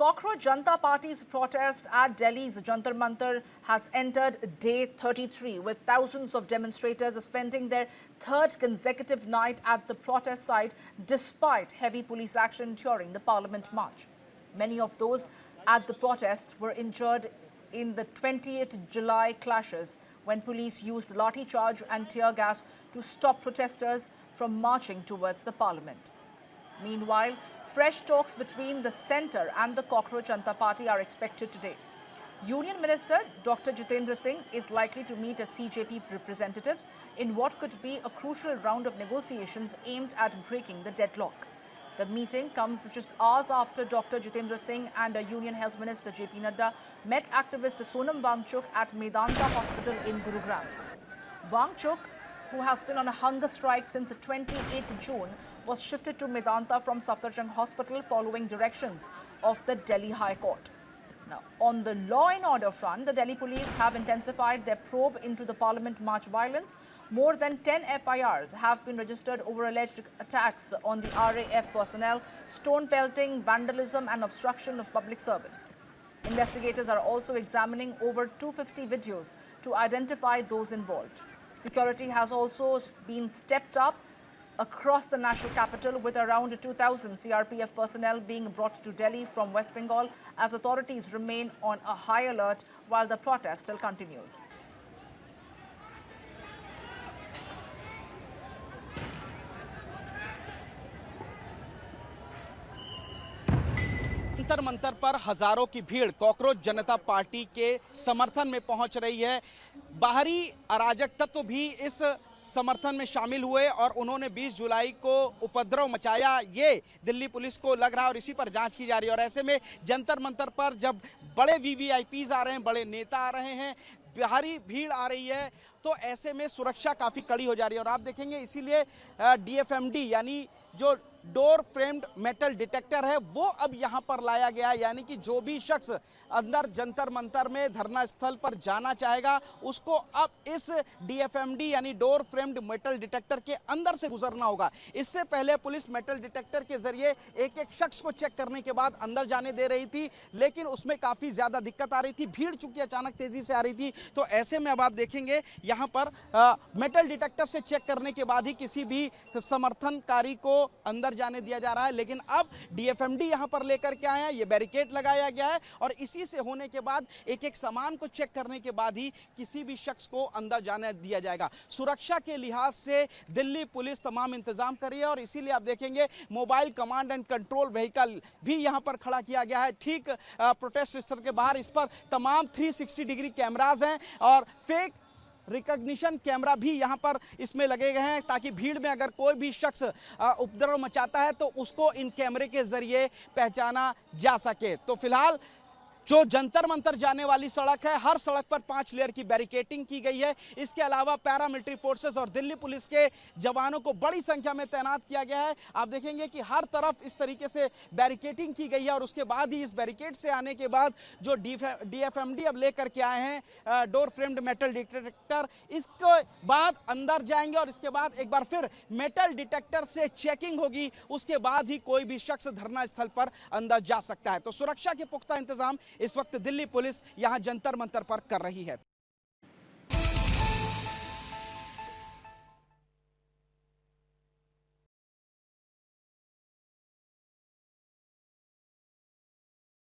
Cockroach Janata Party's protest at Delhi's Jantar Mantar has entered day 33, with thousands of demonstrators spending their third consecutive night at the protest site despite heavy police action during the Parliament march. Many of those at the protest were injured in the 20th July clashes when police used lathi charge and tear gas to stop protesters from marching towards the Parliament. Meanwhile, fresh talks between the centre and the Cockroach Janata Party are expected today. Union Minister Dr. Jitendra Singh is likely to meet CJP representatives in what could be a crucial round of negotiations aimed at breaking the deadlock. The meeting comes just hours after Dr. Jitendra Singh and Union Health Minister JP Nadda met activist Sonam Wangchuk at Medanta Hospital in Gurugram. Wangchuk, who has been on a hunger strike since the 28th June, was shifted to Medanta from Safdarjung Hospital following directions of the Delhi High Court. Now, on the law and order front, the Delhi police have intensified their probe into the Parliament march violence. More than 10 FIRs have been registered over alleged attacks on the RAF personnel, stone pelting, vandalism and obstruction of public servants. Investigators are also examining over 250 videos to identify those involved. Security has also been stepped up across the national capital, with around 2,000 CRPF personnel being brought to Delhi from West Bengal as authorities remain on a high alert while the protest still continues. Jantar Mantar पर हजारों की भीड़ cockroach जनता party के समर्थन में पहुंच रही है। बाहरी अराजक तत्व भी इस समर्थन में शामिल हुए और उन्होंने 20 जुलाई को उपद्रव मचाया, ये दिल्ली पुलिस को लग रहा है और इसी पर जांच की जा रही है। और ऐसे में जंतर मंतर पर जब बड़े वीवीआईपीज आ रहे हैं, बड़े नेता आ रहे हैं, भारी भीड़ आ रही है, तो ऐसे में सुरक्षा काफ़ी कड़ी हो जा रही है। और आप देखेंगे इसीलिए DFMD यानी जो डोर फ्रेम्ड मेटल डिटेक्टर है वो अब यहां पर लाया गया, यानी कि जो भी शख्स अंदर जंतर मंतर में धरना स्थल पर जाना चाहेगा उसको अब इस DFMD यानी डोर फ्रेम्ड मेटल डिटेक्टर के अंदर से गुजरना होगा। इससे पहले पुलिस मेटल डिटेक्टर के जरिए एक एक शख्स को चेक करने के बाद अंदर जाने दे रही थी, लेकिन उसमें काफ़ी ज़्यादा दिक्कत आ रही थी, भीड़ चूंकि अचानक तेज़ी से आ रही थी। तो ऐसे में अब आप देखेंगे यहाँ पर मेटल डिटेक्टर से चेक करने के बाद ही किसी भी समर्थनकारी को अंदर जाने दिया जा रहा है। लेकिन अब DFMD यहां पर लेकर के आए हैं, ये बैरिकेड लगाया गया है और इसी से होने के बाद एक एक सामान को चेक करने के बाद ही किसी भी शख्स को अंदर जाने दिया जाएगा। सुरक्षा के लिहाज से दिल्ली पुलिस तमाम इंतजाम कर रही है और इसीलिए आप देखेंगे mobile command and control vehicle भी यहां पर खड़ा किया गया है ठीक प्रोटेस्ट स्थल के बाहर। इस पर तमाम 360 डिग्री कैमराज हैं और फेक रिकॉग्निशन कैमरा भी यहां पर इसमें लगे गए हैं, ताकि भीड़ में अगर कोई भी शख्स उपद्रव मचाता है तो उसको इन कैमरे के जरिए पहचाना जा सके। तो फिलहाल जो जंतर मंतर जाने वाली सड़क है, हर सड़क पर 5 लेयर की बैरिकेडिंग की गई है। इसके अलावा पैरामिलिट्री फोर्सेस और दिल्ली पुलिस के जवानों को बड़ी संख्या में तैनात किया गया है। आप देखेंगे कि हर तरफ इस तरीके से बैरिकेडिंग की गई है और उसके बाद ही इस बैरिकेड से आने के बाद जो DFMD अब लेकर के आए हैं डोर फ्रेम्ड मेटल डिटेक्टर, इसके बाद अंदर जाएंगे और इसके बाद एक बार फिर मेटल डिटेक्टर से चेकिंग होगी, उसके बाद ही कोई भी शख्स धरना स्थल पर अंदर जा सकता है। तो सुरक्षा के पुख्ता इंतजाम इस वक्त दिल्ली पुलिस यहां जंतर मंतर पर कर रही है।